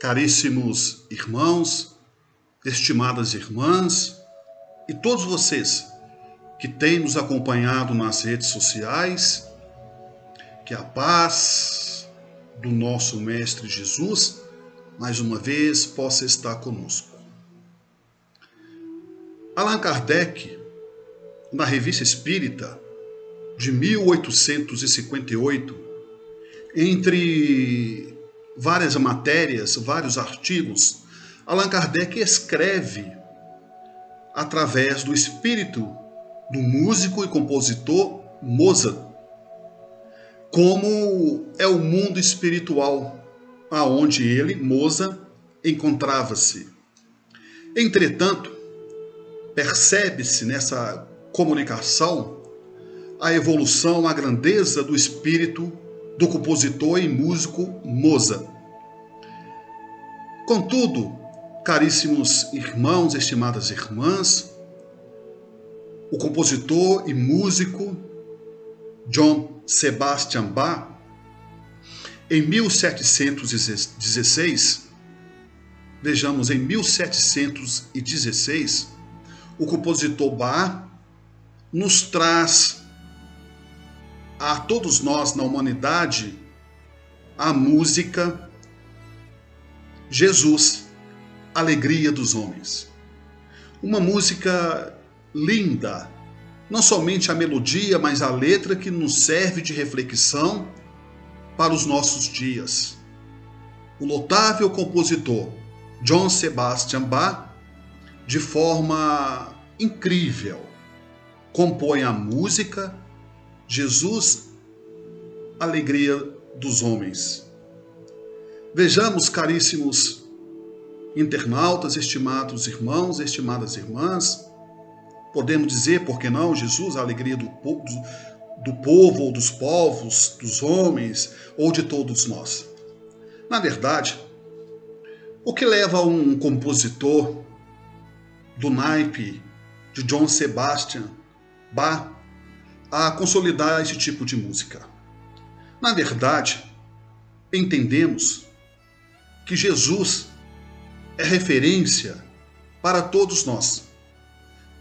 Caríssimos irmãos, estimadas irmãs e todos vocês que têm nos acompanhado nas redes sociais, que a paz do nosso Mestre Jesus, mais uma vez, possa estar conosco. Allan Kardec, na Revista Espírita, de 1858, entre várias matérias, vários artigos, Allan Kardec escreve através do espírito do músico e compositor Mozart, como é o mundo espiritual aonde ele, Mozart, encontrava-se. Entretanto, percebe-se nessa comunicação a evolução, a grandeza do espírito do compositor e músico Mozart. Contudo, caríssimos irmãos, estimadas irmãs, o compositor e músico Johann Sebastian Bach, em 1716, vejamos, em 1716, o compositor Bach nos traz a todos nós na humanidade a música Jesus, Alegria dos Homens. Uma música linda, não somente a melodia, mas a letra que nos serve de reflexão para os nossos dias. O notável compositor Johann Sebastian Bach, de forma incrível, compõe a música Jesus, Alegria dos Homens. Vejamos, caríssimos internautas, estimados irmãos, estimadas irmãs, podemos dizer, por que não, Jesus, a alegria do povo, ou dos povos, dos homens, ou de todos nós. Na verdade, o que leva um compositor do naipe de Johann Sebastian Bach a consolidar esse tipo de música? Na verdade, entendemos que Jesus é referência para todos nós,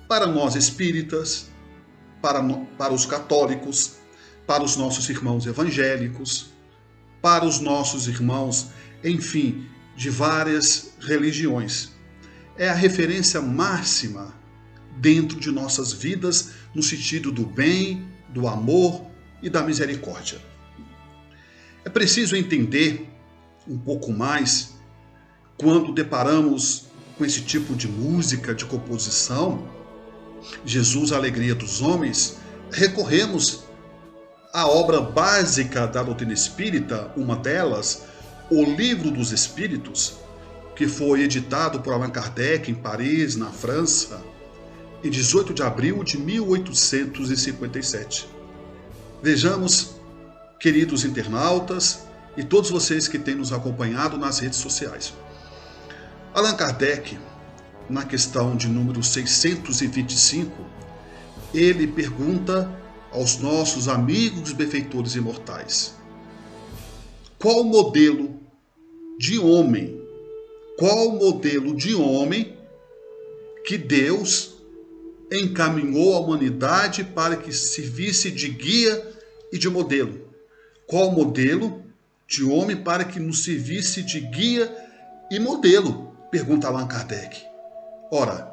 para nós espíritas, para os católicos, para os nossos irmãos evangélicos, para os nossos irmãos, enfim, de várias religiões. É a referência máxima dentro de nossas vidas, no sentido do bem, do amor e da misericórdia. É preciso entender um pouco mais quando deparamos com esse tipo de música, de composição, Jesus, a Alegria dos Homens, recorremos à obra básica da doutrina espírita, uma delas, o Livro dos Espíritos, que foi editado por Allan Kardec em Paris, na França, em 18 de abril de 1857. Vejamos, queridos internautas e todos vocês que têm nos acompanhado nas redes sociais. Allan Kardec, na questão de número 625, ele pergunta aos nossos amigos benfeitores imortais: qual modelo de homem que Deus encaminhou a humanidade para que servisse de guia e de modelo? Qual modelo de homem para que nos servisse de guia e modelo? Pergunta Allan Kardec. Ora,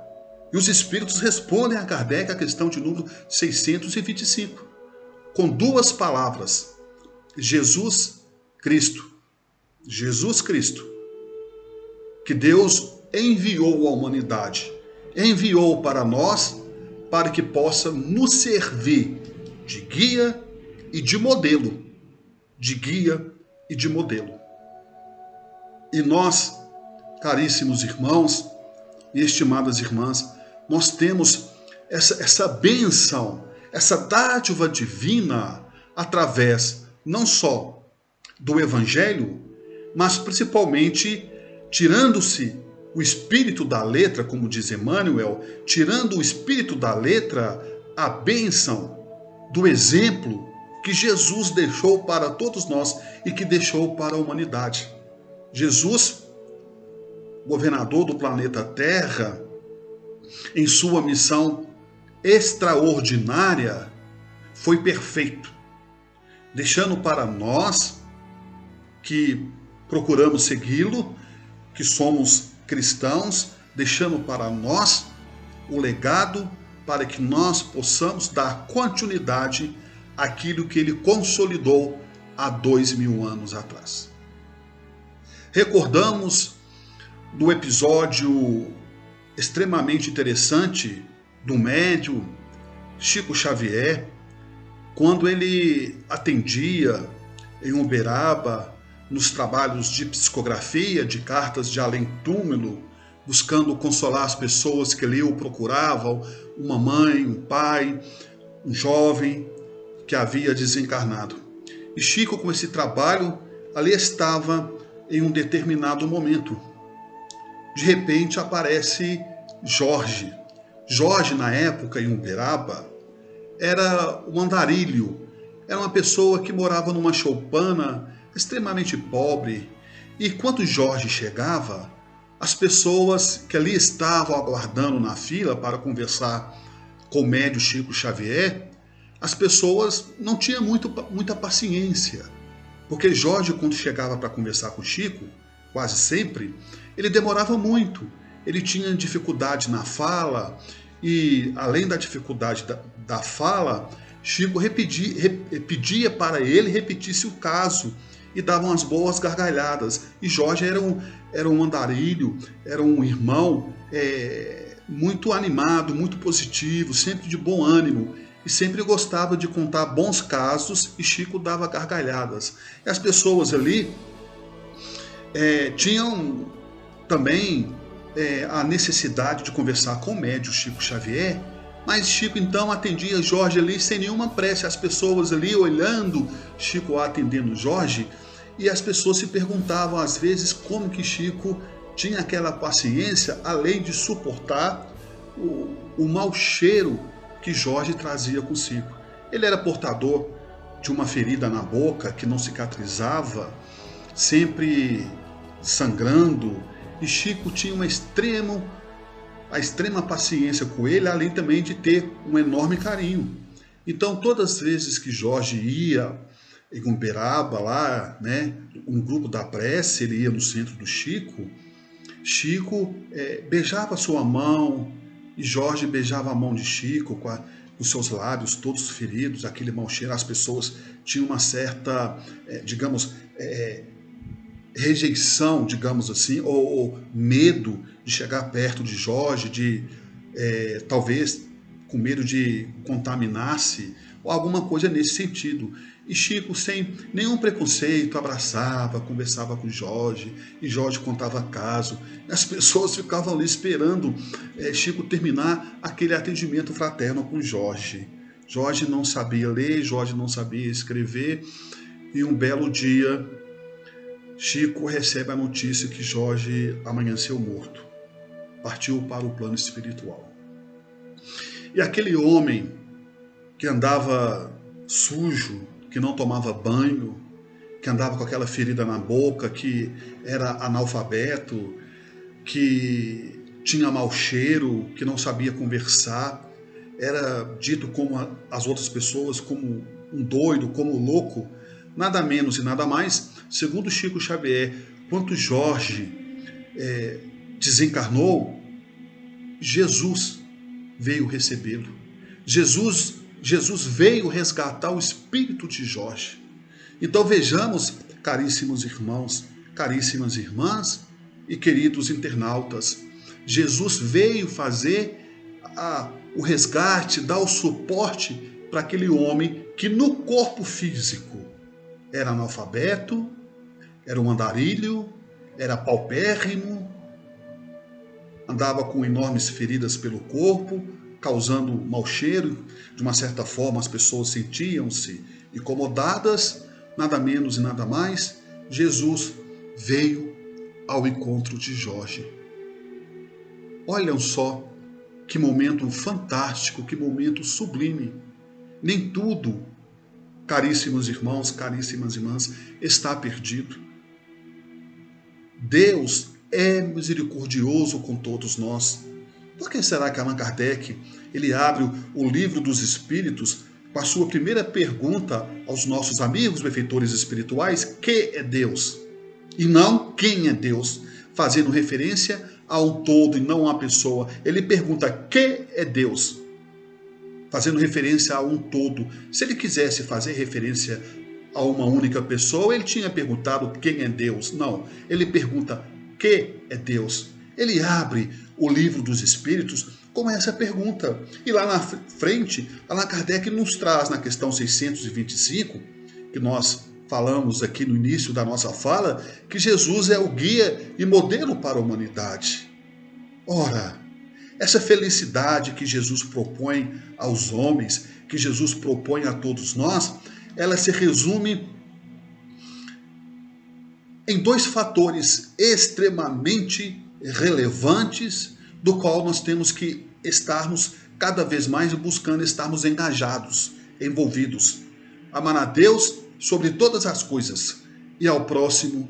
e os espíritos respondem a Kardec a questão de número 625, com duas palavras: Jesus Cristo. Jesus Cristo, que Deus enviou à humanidade, enviou para nós, para que possa nos servir de guia e de modelo. De guia e de modelo. E nós, caríssimos irmãos e estimadas irmãs, nós temos essa bênção, essa dádiva divina, através não só do Evangelho, mas principalmente tirando-se o espírito da letra, como diz Emmanuel, tirando o espírito da letra, a bênção do exemplo que Jesus deixou para todos nós e que deixou para a humanidade. Jesus governador do planeta Terra, em sua missão extraordinária, foi perfeito, deixando para nós que procuramos segui-lo, que somos cristãos, deixando para nós o legado para que nós possamos dar continuidade àquilo que ele consolidou há 2000 anos atrás. Recordamos do episódio extremamente interessante do médium Chico Xavier, quando ele atendia em Uberaba nos trabalhos de psicografia, de cartas de além-túmulo, buscando consolar as pessoas que ali o procuravam, uma mãe, um pai, um jovem que havia desencarnado. E Chico, com esse trabalho, ali estava em um determinado momento. De repente aparece Jorge. Jorge, na época, em Uberaba, era um andarilho, era uma pessoa que morava numa choupana extremamente pobre. E quando Jorge chegava, as pessoas que ali estavam aguardando na fila para conversar com o médium Chico Xavier, as pessoas não tinham muita paciência, porque Jorge, quando chegava para conversar com Chico, quase sempre, ele demorava muito, ele tinha dificuldade na fala, e além da dificuldade da fala, Chico pedia para ele repetisse o caso, e davam as boas gargalhadas. E Jorge era um andarilho, era um irmão muito animado, muito positivo, sempre de bom ânimo, e sempre gostava de contar bons casos, e Chico dava gargalhadas. E as pessoas ali tinham também a necessidade de conversar com o médium Chico Xavier, mas Chico então atendia Jorge ali sem nenhuma pressa, as pessoas ali olhando Chico atendendo Jorge, e as pessoas se perguntavam às vezes como que Chico tinha aquela paciência, além de suportar o mau cheiro que Jorge trazia consigo. Ele era portador de uma ferida na boca que não cicatrizava, sempre sangrando, e Chico tinha a extrema paciência com ele, além também de ter um enorme carinho. Então, todas as vezes que Jorge ia em Uberaba, lá, né, um grupo da prece, ele ia no centro do Chico, Chico beijava sua mão, e Jorge beijava a mão de Chico com os seus lábios todos feridos, aquele mau cheiro. As pessoas tinham uma certa, digamos, rejeição, digamos assim, ou medo de chegar perto de Jorge, talvez com medo de contaminar-se, ou alguma coisa nesse sentido. E Chico, sem nenhum preconceito, abraçava, conversava com Jorge, e Jorge contava caso. As pessoas ficavam ali esperando Chico terminar aquele atendimento fraterno com Jorge. Jorge não sabia ler, Jorge não sabia escrever, e um belo dia Chico recebe a notícia que Jorge amanheceu morto, partiu para o plano espiritual. E aquele homem que andava sujo, que não tomava banho, que andava com aquela ferida na boca, que era analfabeto, que tinha mau cheiro, que não sabia conversar, era dito como as outras pessoas, como um doido, como louco, nada menos e nada mais. Segundo Chico Xavier, quando Jorge desencarnou, Jesus veio recebê-lo. Jesus veio resgatar o espírito de Jorge. Então vejamos, caríssimos irmãos, caríssimas irmãs e queridos internautas, Jesus veio fazer o resgate, dar o suporte para aquele homem que no corpo físico era analfabeto, era um andarilho, era paupérrimo, andava com enormes feridas pelo corpo, causando mau cheiro. De uma certa forma, as pessoas sentiam-se incomodadas, nada menos e nada mais. Jesus veio ao encontro de Jorge. Olham só que momento fantástico, que momento sublime. Nem tudo, caríssimos irmãos, caríssimas irmãs, está perdido. Deus é misericordioso com todos nós. Por que será que Allan Kardec ele abre o livro dos Espíritos com a sua primeira pergunta aos nossos amigos benfeitores espirituais, que é Deus? E não quem é Deus, fazendo referência ao todo e não a pessoa. Ele pergunta, que é Deus? Fazendo referência a um todo. Se ele quisesse fazer referência a uma única pessoa, ele tinha perguntado quem é Deus. Não, ele pergunta, que é Deus? Ele abre o livro dos Espíritos com essa pergunta. E lá na frente, Allan Kardec nos traz na questão 625, que nós falamos aqui no início da nossa fala, que Jesus é o guia e modelo para a humanidade. Ora, essa felicidade que Jesus propõe aos homens, que Jesus propõe a todos nós, ela se resume em dois fatores extremamente relevantes, do qual nós temos que estarmos cada vez mais buscando estarmos engajados, envolvidos. Amar a Deus sobre todas as coisas e ao próximo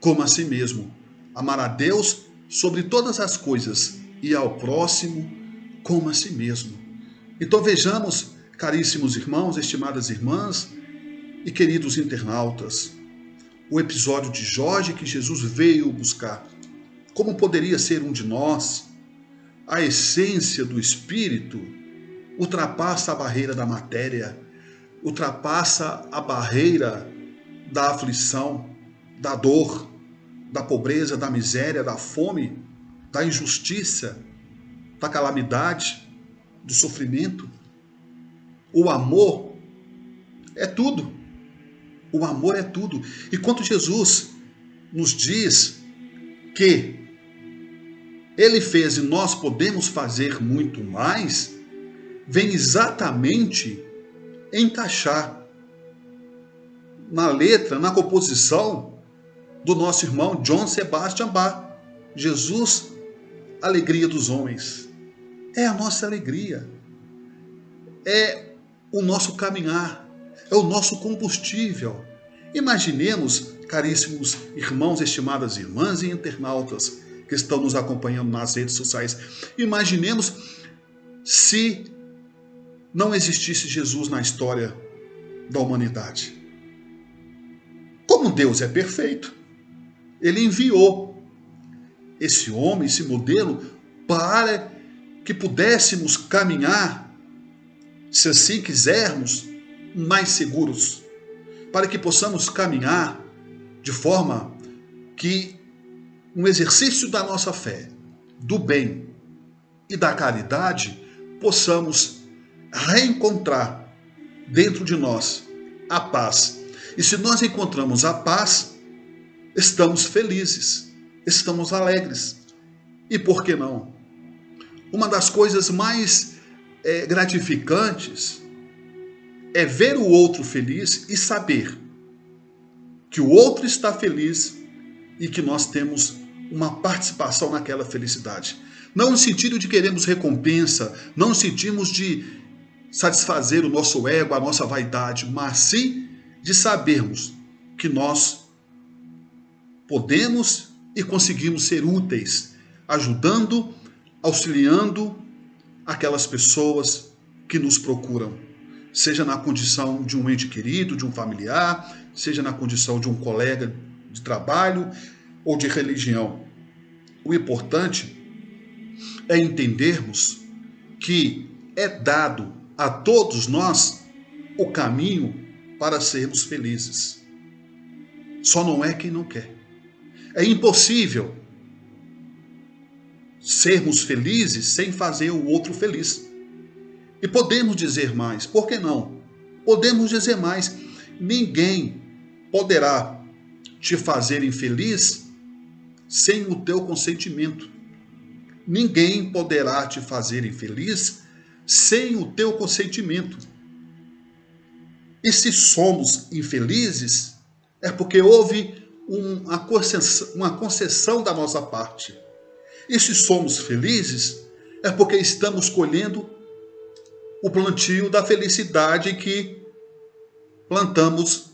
como a si mesmo. Amar a Deus sobre todas as coisas e ao próximo como a si mesmo. Então vejamos, caríssimos irmãos, estimadas irmãs e queridos internautas, o episódio de Jorge que Jesus veio buscar. Como poderia ser um de nós? A essência do Espírito ultrapassa a barreira da matéria, ultrapassa a barreira da aflição, da dor, da pobreza, da miséria, da fome, da injustiça, da calamidade, do sofrimento. O amor é tudo. O amor é tudo. E quando Jesus nos diz que Ele fez e nós podemos fazer muito mais, vem exatamente encaixar na letra, na composição do nosso irmão John Sebastian Bach. Jesus, alegria dos homens. É a nossa alegria. É o nosso caminhar. É o nosso combustível. Imaginemos, caríssimos irmãos, estimadas irmãs e internautas que estão nos acompanhando nas redes sociais, imaginemos se não existisse Jesus na história da humanidade. Como Deus é perfeito, Ele enviou esse homem, esse modelo, para que pudéssemos caminhar, se assim quisermos, mais seguros, para que possamos caminhar de forma que um exercício da nossa fé, do bem e da caridade, possamos reencontrar dentro de nós a paz. E se nós encontramos a paz, estamos felizes, estamos alegres. E por que não? Uma das coisas mais gratificantes é ver o outro feliz e saber que o outro está feliz e que nós temos uma participação naquela felicidade. Não no sentido de queremos recompensa, não no sentido de satisfazer o nosso ego, a nossa vaidade, mas sim de sabermos que nós podemos e conseguimos ser úteis, ajudando, auxiliando aquelas pessoas que nos procuram, seja na condição de um ente querido, de um familiar, seja na condição de um colega de trabalho ou de religião. O importante é entendermos que é dado a todos nós o caminho para sermos felizes. Só não é quem não quer. É impossível sermos felizes sem fazer o outro feliz. E podemos dizer mais, por que não? Podemos dizer mais, ninguém poderá te fazer infeliz sem o teu consentimento. Ninguém poderá te fazer infeliz sem o teu consentimento. E se somos infelizes, é porque houve uma concessão da nossa parte. E se somos felizes, é porque estamos colhendo o plantio da felicidade que plantamos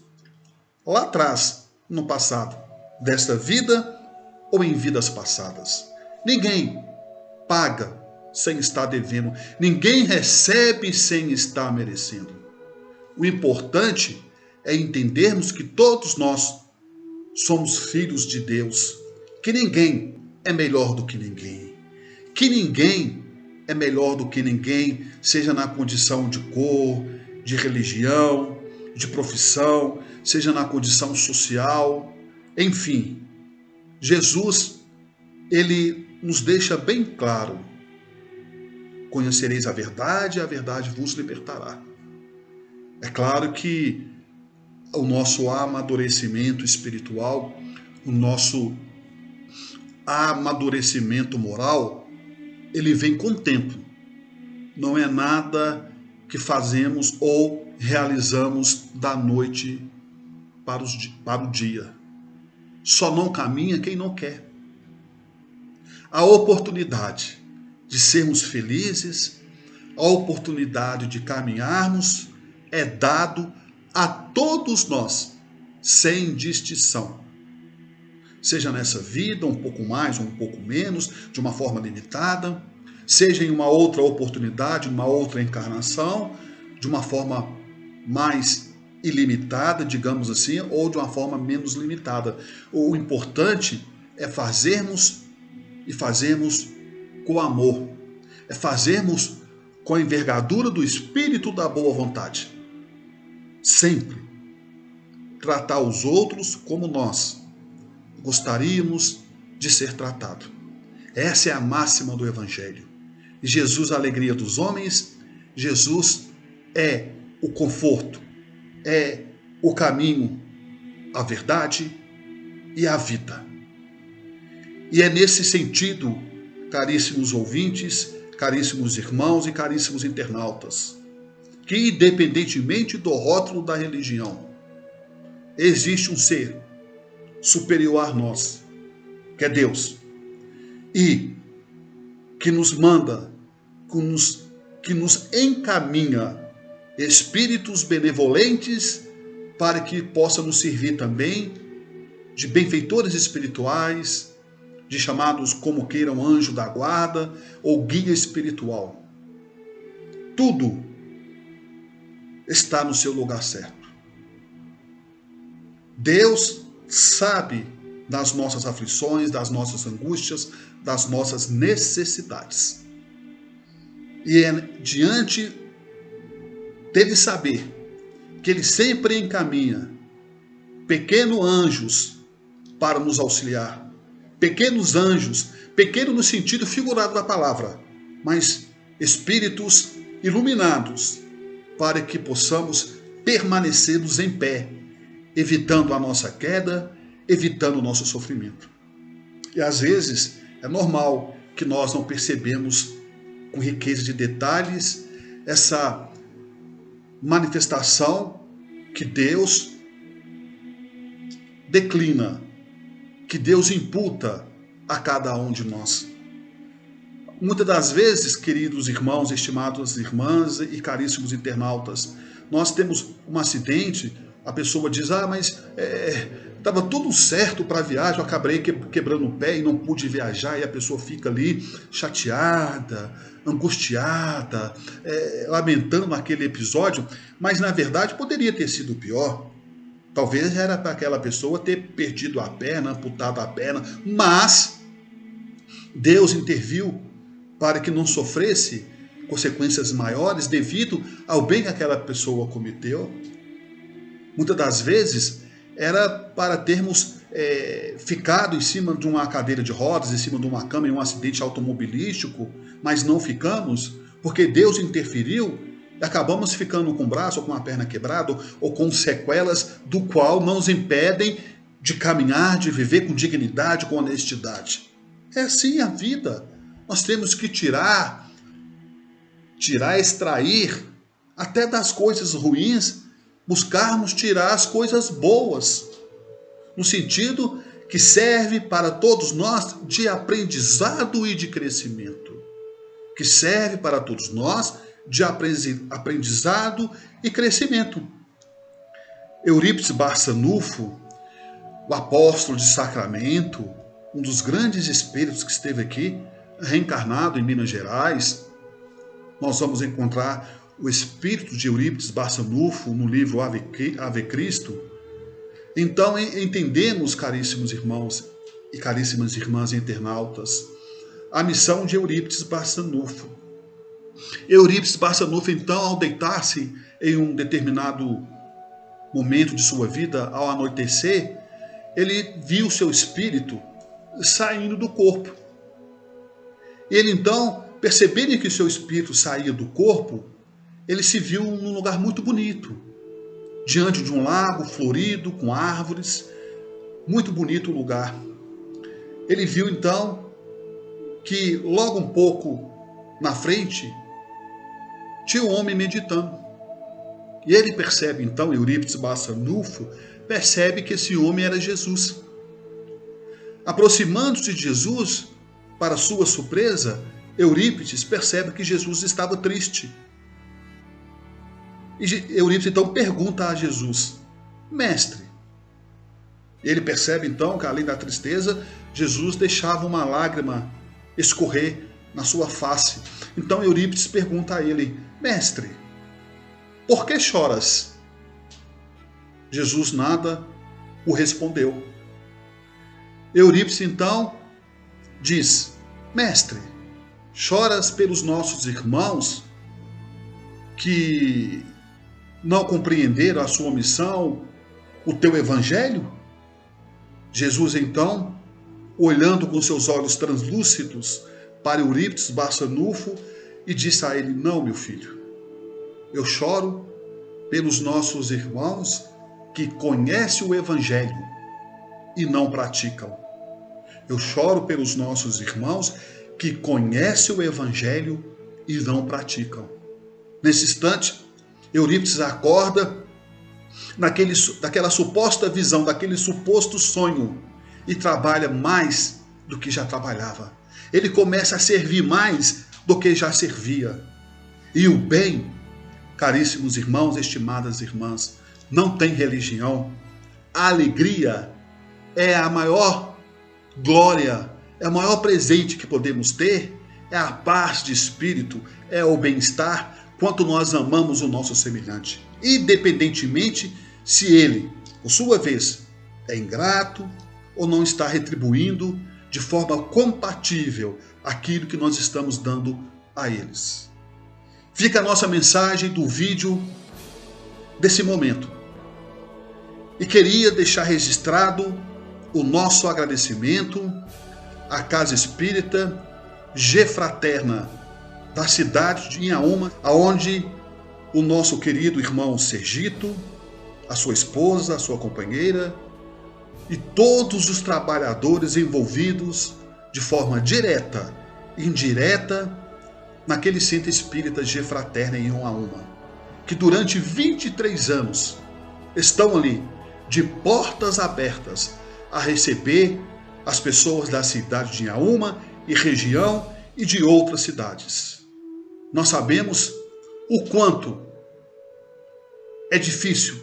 lá atrás, no passado, desta vida ou em vidas passadas. Ninguém paga sem estar devendo. Ninguém recebe sem estar merecendo. O importante é entendermos que todos nós somos filhos de Deus, que ninguém é melhor do que ninguém, que ninguém é melhor do que ninguém, seja na condição de cor, de religião, de profissão, seja na condição social, enfim. Jesus, ele nos deixa bem claro: conhecereis a verdade e a verdade vos libertará. É claro que o nosso amadurecimento espiritual, o nosso amadurecimento moral, ele vem com o tempo. Não é nada que fazemos ou realizamos da noite para o dia. Só não caminha quem não quer. A oportunidade de sermos felizes, a oportunidade de caminharmos é dado a todos nós, sem distinção. Seja nessa vida, um pouco mais ou um pouco menos, de uma forma limitada, seja em uma outra oportunidade, uma outra encarnação, de uma forma mais ilimitada, digamos assim, ou de uma forma menos limitada. O importante é fazermos e fazermos com amor, é fazermos com a envergadura do espírito da boa vontade. Sempre tratar os outros como nós gostaríamos de ser tratado. Essa é a máxima do Evangelho. Jesus, a alegria dos homens, Jesus é o conforto, é o caminho, a verdade e a vida. E é nesse sentido, caríssimos ouvintes, caríssimos irmãos e caríssimos internautas, que independentemente do rótulo da religião, existe um ser superior a nós, que é Deus, e que nos manda, que nos encaminha espíritos benevolentes para que possa nos servir também de benfeitores espirituais, de chamados como queiram anjo da guarda ou guia espiritual. Tudo está no seu lugar certo. Deus sabe das nossas aflições, das nossas angústias, das nossas necessidades. E é diante dele saber que ele sempre encaminha pequenos anjos para nos auxiliar. Pequenos anjos, pequeno no sentido figurado da palavra, mas espíritos iluminados para que possamos permanecermos em pé, evitando a nossa queda, evitando o nosso sofrimento. E às vezes é normal que nós não percebemos com riqueza de detalhes essa manifestação que Deus declina, que Deus imputa a cada um de nós. Muitas das vezes, queridos irmãos, estimadas irmãs e caríssimos internautas, nós temos um acidente, a pessoa diz, mas estava tudo certo para a viagem, eu acabei quebrando o pé e não pude viajar, e a pessoa fica ali chateada, angustiada, lamentando aquele episódio, mas na verdade poderia ter sido pior. Talvez era para aquela pessoa ter perdido a perna, amputado a perna, mas Deus interviu para que não sofresse consequências maiores devido ao bem que aquela pessoa cometeu. Muitas das vezes era para termos ficado em cima de uma cadeira de rodas, em cima de uma cama em um acidente automobilístico, mas não ficamos, porque Deus interferiu e acabamos ficando com o braço ou com a perna quebrada ou com sequelas do qual não nos impedem de caminhar, de viver com dignidade, com honestidade. É assim a vida. Nós temos que tirar, extrair até das coisas ruins, buscarmos tirar as coisas boas, no sentido que serve para todos nós de aprendizado e de crescimento, que serve para todos nós de aprendizado e crescimento. Eurípides Barçanufo, o apóstolo de Sacramento, um dos grandes espíritos que esteve aqui, reencarnado em Minas Gerais. Nós vamos encontrar o espírito de Eurípides Barçanufo no livro Ave Cristo. Então entendemos, caríssimos irmãos e caríssimas irmãs internautas, a missão de Eurípides Barçanufo. Eurípides Barçanufo, então, ao deitar-se em um determinado momento de sua vida, ao anoitecer, ele viu seu espírito saindo do corpo. Ele então, percebendo que seu espírito saía do corpo, ele se viu num lugar muito bonito, diante de um lago florido, com árvores, muito bonito o lugar. Ele viu então que logo um pouco na frente tinha um homem meditando. E ele percebe então, Eurípides Barçanufo, percebe que esse homem era Jesus. Aproximando-se de Jesus, para sua surpresa, Eurípides percebe que Jesus estava triste. E Eurípides então pergunta a Jesus: Mestre. Ele percebe então que, além da tristeza, Jesus deixava uma lágrima escorrer na sua face. Então Eurípides pergunta a ele: Mestre, por que choras? Jesus nada o respondeu. Eurípides então diz: Mestre, choras pelos nossos irmãos que não compreenderam a sua missão, o teu evangelho? Jesus então, olhando com seus olhos translúcidos para Eurípides Barçanufo, e disse a ele: Não, meu filho, eu choro pelos nossos irmãos que conhecem o evangelho e não praticam. Eu choro pelos nossos irmãos que conhecem o evangelho e não praticam. Nesse instante, Eurípides acorda daquela suposta visão, daquele suposto sonho, e trabalha mais do que já trabalhava. Ele começa a servir mais do que já servia. E o bem, caríssimos irmãos, estimadas irmãs, não tem religião. A alegria é a maior glória, é o maior presente que podemos ter, é a paz de espírito, é o bem-estar, quanto nós amamos o nosso semelhante, independentemente se ele, por sua vez, é ingrato ou não está retribuindo de forma compatível aquilo que nós estamos dando a eles. Fica a nossa mensagem do vídeo desse momento. E queria deixar registrado o nosso agradecimento à Casa Espírita Gefraterna, da cidade de Inhaúma, aonde o nosso querido irmão Sergito, a sua esposa, a sua companheira e todos os trabalhadores envolvidos de forma direta e indireta naquele centro espírita Gefraterna em Inhaúma, que durante 23 anos estão ali de portas abertas a receber as pessoas da cidade de Inhaúma e região e de outras cidades. Nós sabemos o quanto é difícil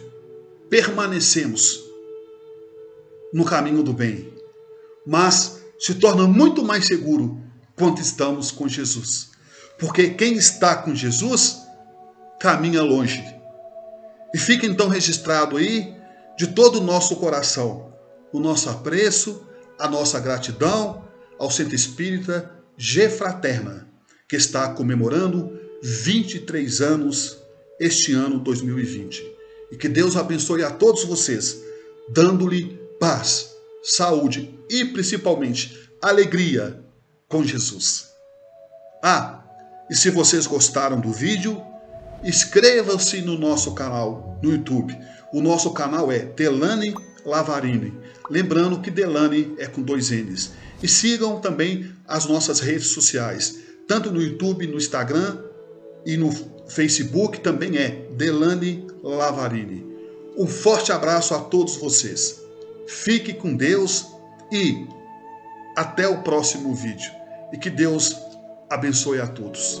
permanecermos no caminho do bem, mas se torna muito mais seguro quando estamos com Jesus. Porque quem está com Jesus caminha longe. E fica então registrado aí, de todo o nosso coração, o nosso apreço, a nossa gratidão ao Centro Espírita Gefraterna, que está comemorando 23 anos este ano 2020. E que Deus abençoe a todos vocês, dando-lhe paz, saúde e principalmente alegria com Jesus. E se vocês gostaram do vídeo, inscrevam-se no nosso canal no YouTube. O nosso canal é Delane Lavarini. Lembrando que Delane é com 2 N's. E sigam também as nossas redes sociais, tanto no YouTube, no Instagram e no Facebook também é Delane Lavarini. Um forte abraço a todos vocês. Fique com Deus e até o próximo vídeo. E que Deus abençoe a todos.